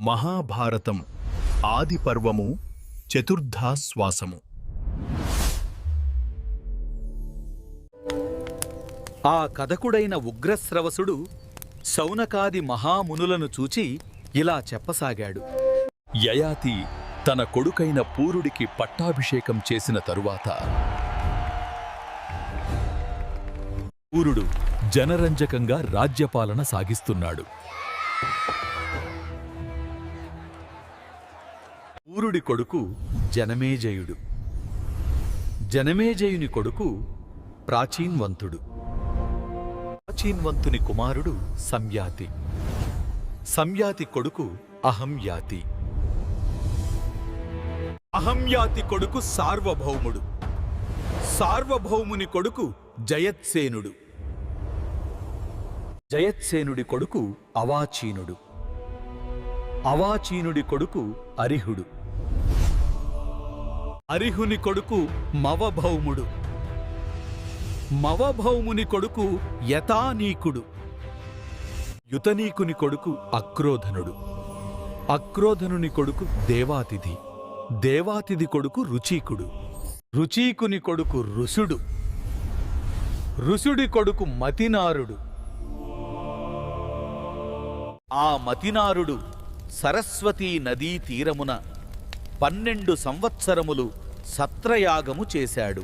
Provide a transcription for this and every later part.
మహాభారతం ఆది పర్వము చతుర్థాశ్వాసము. ఆ కథకుడైన ఉగ్రశ్రవసుడు శౌనకాది మహామునులను చూచి ఇలా చెప్పసాగాడు. యయాతి తన కొడుకైన పూరుడికి పట్టాభిషేకం చేసిన తరువాత పూరుడు జనరంజకంగా రాజ్యపాలన సాగిస్తున్నాడు. పూరుడి కొడుకు జనమేజయుడు. జనమేజయుని కొడుకు ప్రాచీన్వంతుడు. ప్రాచీన్వంతుని కుమారుడు సంయాతి. సంయాతి కొడుకు అహంయాతి. అహంయాతి కొడుకు సార్వభౌముడు. సార్వభౌముని కొడుకు జయత్సేనుడు. జయత్సేనుడి కొడుకు అవాచీనుడు. అవాచీనుడి కొడుకు అరిహుడు. అరిహుని కొడుకు మవభౌముడు. మవభౌముని కొడుకు యతానీకుడు. యుతనీకుని కొడుకు అక్రోధనుడు. అక్రోధనుని కొడుకు దేవాతిథి. దేవాతిథి కొడుకు రుచీకుడు. రుచీకుని కొడుకు ఋషుడు. ఋషుడి కొడుకు మతినారుడు. ఆ మతినారుడు సరస్వతీ నదీ తీరమున 12 సంవత్సరములు సత్రయాగము చేశాడు.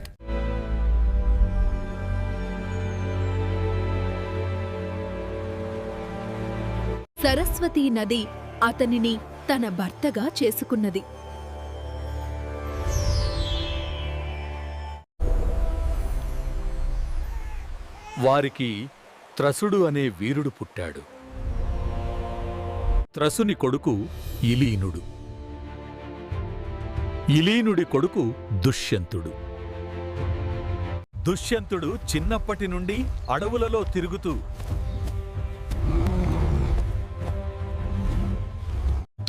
సరస్వతీ నది అతనిని తన భర్తగా చేసుకున్నది. వారికి త్రసుడు అనే వీరుడు పుట్టాడు. త్రసుని కొడుకు ఇలీనుడు. ఇలీనుడి కొడుకు దుష్యంతుడు. దుష్యంతుడు చిన్నప్పటి నుండి అడవులలో తిరుగుతూ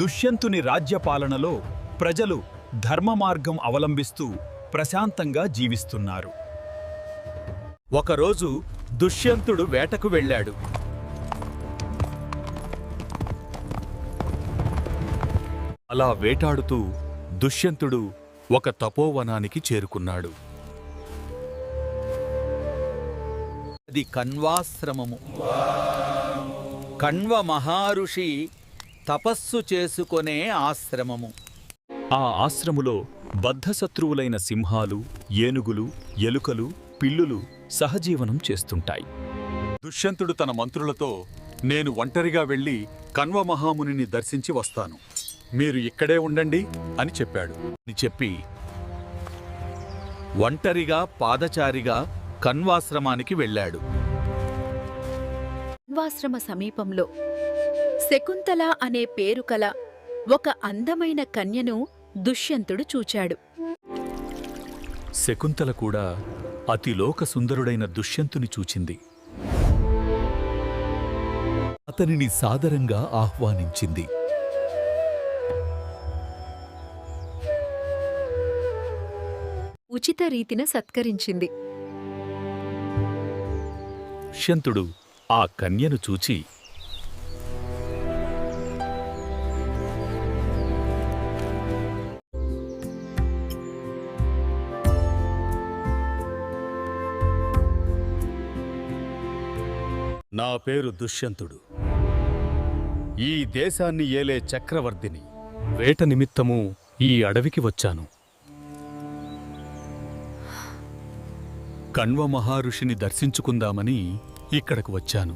దుష్యంతుని రాజ్యపాలనలో ప్రజలు ధర్మ మార్గం అవలంబిస్తూ ప్రశాంతంగా జీవిస్తున్నారు. ఒకరోజు దుష్యంతుడు వేటకు వెళ్ళాడు. అలా వేటాడుతూ దుష్యంతుడు ఒక తపోవనానికి చేరుకున్నాడు. అది కణ్వాశ్రమము. కణ్వ మహారుషి తపస్సు చేసుకొనే ఆశ్రమము. ఆ ఆశ్రములో బద్ధశత్రువులైన సింహాలు, ఏనుగులు, ఎలుకలు, పిల్లులు సహజీవనం చేస్తుంటాయి. దుష్యంతుడు తన మంత్రులతో, నేను ఒంటరిగా వెళ్ళి కణ్వ మహామునిని దర్శించి వస్తాను, మీరు ఇక్కడే ఉండండి అని చెప్పాడు. అని చెప్పి ఒంటరిగా పాదచారిగా కణ్వాశ్రమానికి వెళ్ళాడు. కణ్వాశ్రమ సమీపంలో శకుంతల అనే పేరు కల ఒక అందమైన కన్యను దుష్యంతుడు చూచాడు. శకుంతల కూడా అతిలోక సుందరుడైన దుష్యంతుని చూచింది. అతనిని సాదరంగా ఆహ్వానించింది. ఉచిత రీతిన సత్కరించింది. దుష్యంతుడు ఆ కన్యను చూచి, నా పేరు దుష్యంతుడు. ఈ దేశాన్ని ఏలే చక్రవర్తిని. వేట నిమిత్తము ఈ అడవికి వచ్చాను. కణ్వ మహారుషిని దర్శించుకుందామని ఇక్కడకు వచ్చాను.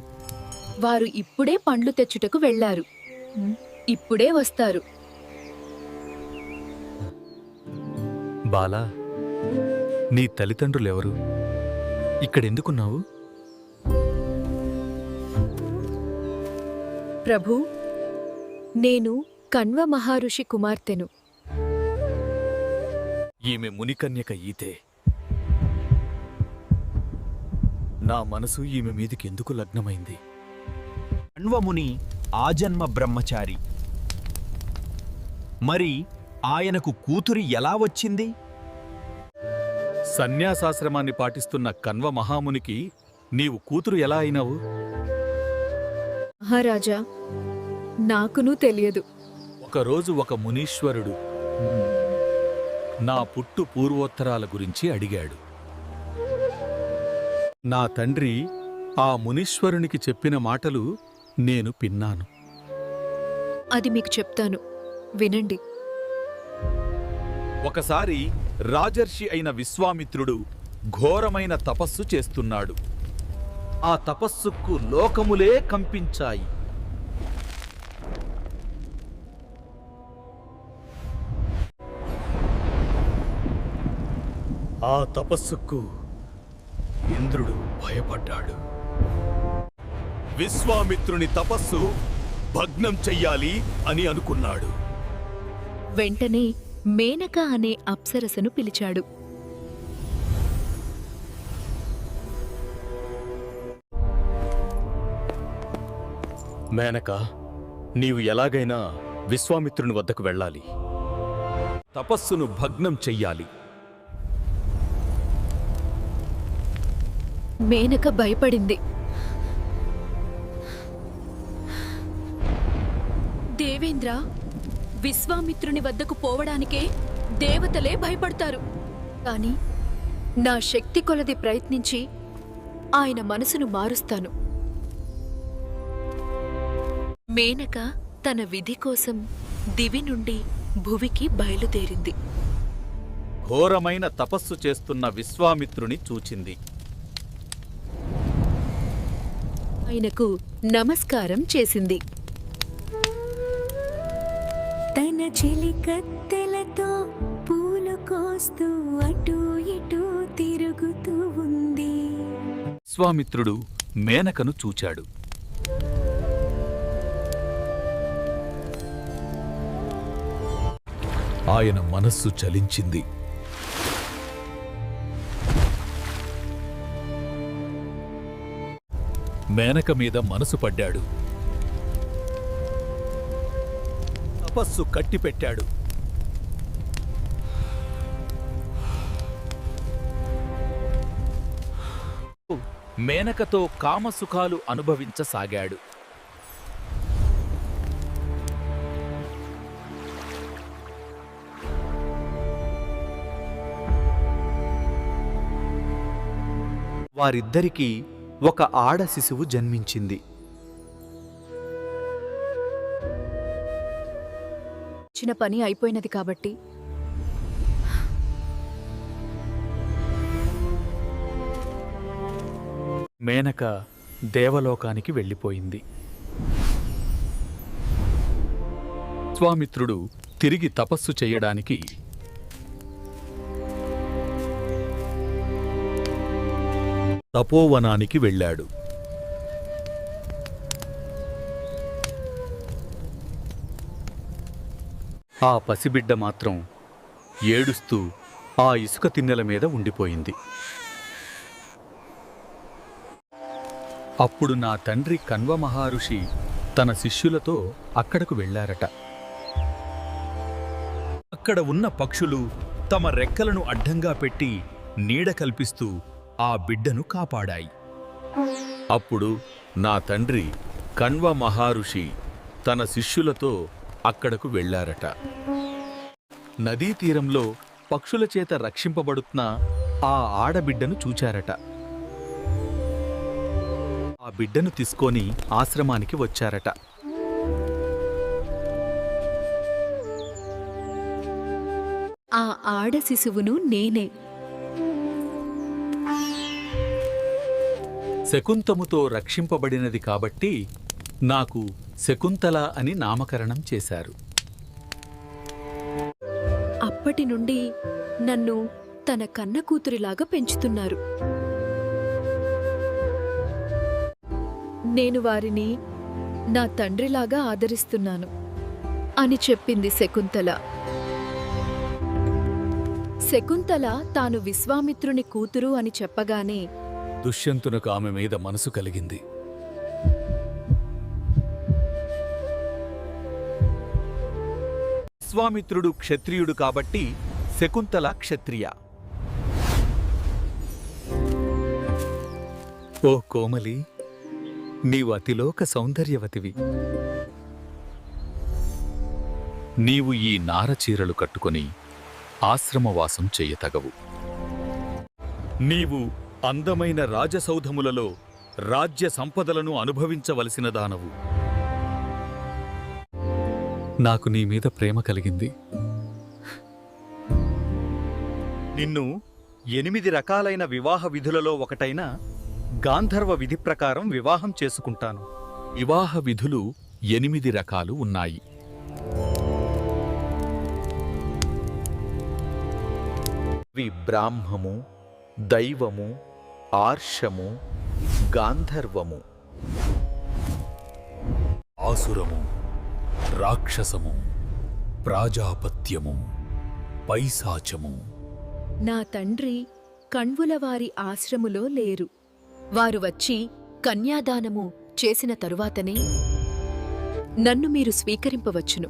వారు ఇప్పుడే పండ్లు తెచ్చుటకు వెళ్లారు. ఇప్పుడే వస్తారు. బాలా, నీ తల్లిదండ్రులెవరు? ఇక్కడెందుకున్నావు? ప్రభూ, నేను కణ్వ మహారుషి కుమార్తెను. ఈమె మునికన్యక ఈతే. నా మనసు ఈమె మీదికి ఎందుకు లగ్నమైంది? కణ్వముని ఆజన్మ బ్రహ్మచారి. మరి ఆయనకు కూతురి ఎలా వచ్చింది? సన్యాసాశ్రమాన్ని పాటిస్తున్న కణ్వ మహామునికి నీవు కూతురు ఎలా అయినావు? మహారాజా, నాకునూ తెలియదు. ఒక్కరోజు ఒక మునీశ్వరుడు నా పుట్టు పూర్వోత్తరాల గురించి అడిగాడు. నా తండ్రి ఆ మునీశ్వరునికి చెప్పిన మాటలు నేను పిన్నాను. అది మీకు చెప్తాను, వినండి. ఒకసారి రాజర్షి అయిన విశ్వామిత్రుడు ఘోరమైన తపస్సు చేస్తున్నాడు. ఆ తపస్సుకు లోకములే కంపించాయి. ఆ తపస్సుకు ఇంద్రుడు భయపడ్డాడు. విశ్వామిత్రుని తపస్సు భగ్నం చెయ్యాలి అని అనుకున్నాడు. వెంటనే మేనక అనే అప్సరసను పిలిచాడు. మేనక, నీవు ఎలాగైనా విశ్వామిత్రుని వద్దకు వెళ్ళాలి. తపస్సును భగ్నం చెయ్యాలి. మేనక భయపడింది. దేవేంద్ర, విశ్వామిత్రుని వద్దకు పోవడానికే దేవతలే భయపడతారు. కాని నా శక్తి కొలది ప్రయత్నించి ఆయన మనసును మారుస్తాను. మేనక తన విధి కోసం దివి నుండి భువికి బయలుదేరింది. ఘోరమైన తపస్సు చేస్తున్న విశ్వామిత్రుని చూచింది. ఆయనకు నమస్కారం చేసింది. తన చెలికత్తెలతో పూలు కోస్తూ అటూ ఇటూ తిరుగుతూ ఉంది. విశ్వామిత్రుడు మేనకను చూచాడు. ఆయన మనస్సు చలించింది. మేనక మీద మనసు పడ్డాడు. తపస్సు కట్టిపెట్టాడు. మేనకతో కామసుఖాలు అనుభవించసాగాడు. వారిద్దరికీ ఒక ఆడ శిశువు జన్మించింది. చిన్న పని అయిపోయినది కాబట్టి మేనక దేవలోకానికి వెళ్ళిపోయింది. విశ్వామిత్రుడు తిరిగి తపస్సు చెయ్యడానికి తపోవనానికి వెళ్ళాడు. ఆ పసిబిడ్డ మాత్రం ఏడుస్తూ ఆ ఇసుక తిన్నెల మీద ఉండిపోయింది. అప్పుడు నా తండ్రి కణ్వ మహర్షి తన శిష్యులతో అక్కడకు వెళ్ళారట. అక్కడ ఉన్న పక్షులు తమ రెక్కలను అడ్డంగా పెట్టి నీడ కల్పిస్తూ ఆ బిడ్డను కాపాడాయి. అప్పుడు నా తండ్రి కణ్వ మహర్షి తన శిష్యులతో అక్కడకు వెళ్ళారట. నదీ తీరంలో పక్షుల చేత రక్షింపబడుతున్న ఆ ఆడబిడ్డను చూచారట. ఆ బిడ్డను తీసుకొని ఆశ్రమానికి వచ్చారట. ఆ ఆడ శిశువును నేనే. శకుంతముతో రక్షింపబడినది కాబట్టి నాకు శకుంతల అని నామకరణం చేశారు. అప్పటి నుండి నన్ను తన కన్న కూతురిలాగా పెంచుతున్నారు. నేను వారిని నా తండ్రిలాగా ఆదరిస్తున్నాను అని చెప్పింది శకుంతల. శకుంతల తాను విశ్వామిత్రుని కూతురు అని చెప్పగానే దుష్యంతునకు ఆమె మీద మనసు కలిగింది. విశ్వామిత్రుడు క్షత్రియుడు కాబట్టి శకుంతల క్షత్రియ. ఓ కోమలి, నీవు అతిలోక సౌందర్యవతివి. నీవు ఈ నారచీరలు కట్టుకొని ఆశ్రమవాసం చెయ్యతగవు. నీవు అందమైన రాజసౌధములలో రాజ్య సంపదలను అనుభవించవలసిన దానవు. నాకు నీ మీద ప్రేమ కలిగింది. నిన్ను 8 రకాలైన వివాహ విధులలో ఒకటైన గాంధర్వ విధి ప్రకారం వివాహం చేసుకుంటాను. వివాహ విధులు 8 రకాలు ఉన్నాయి. అవి బ్రాహ్మము, దైవము, ఆర్షము, గాంధర్వము. ఆసురము, రాక్షసము, ప్రాజాపత్యము, పైశాచము. నా తండ్రి కణ్వులవారి ఆశ్రములో లేరు. వారు వచ్చి కన్యాదానము చేసిన తరువాతనే నన్ను మీరు స్వీకరింపవచ్చును.